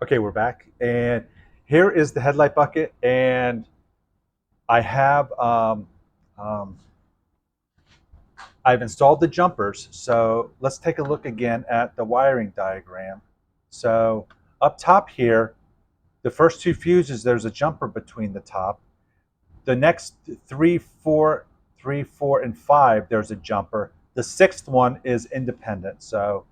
Okay, we're back, and here is the headlight bucket, and I have um, I've installed the jumpers. So let's take a look again at the wiring diagram. So up top here, the first two fuses, there's a jumper between the top. The next three, four, and five, there's a jumper. The sixth one is independent. So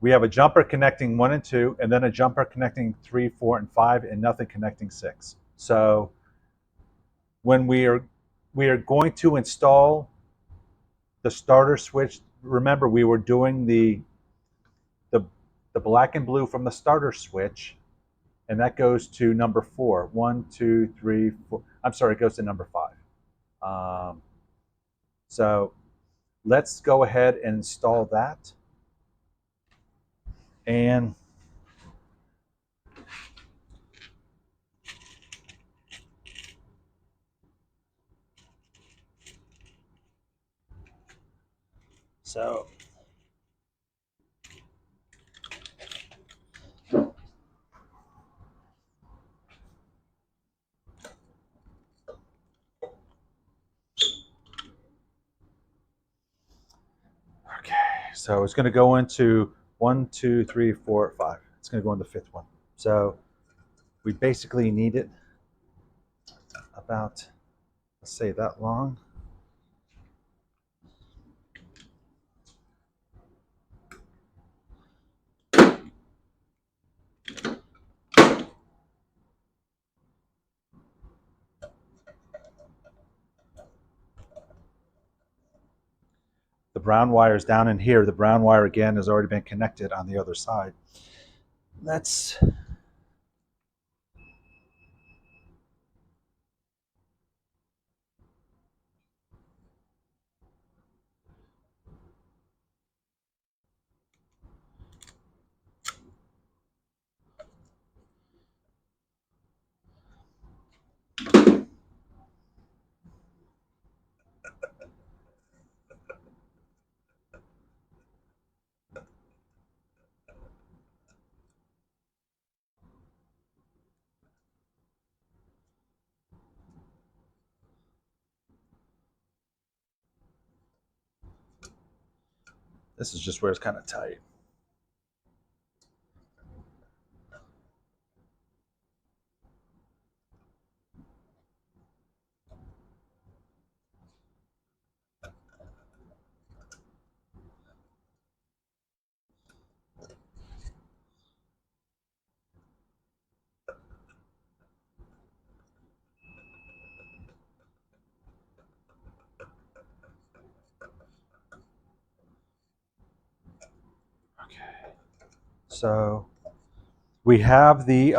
we have a jumper connecting one and two, and then a jumper connecting three, four, and five, and nothing connecting six. So when we are going to install the starter switch, remember we were doing the the black and blue from the starter switch, and that goes to number four. One, two, three, four. I'm sorry, it goes to number five. So let's go ahead and install that. And so okay, so it's going to go into one, two, three, four, five. It's going to go in the fifth one. So we basically need it about, let's say, that long. The brown wire is down in here. The brown wire again has already been connected on the other side. Let's this is just where it's kind of tight. Okay. So we have the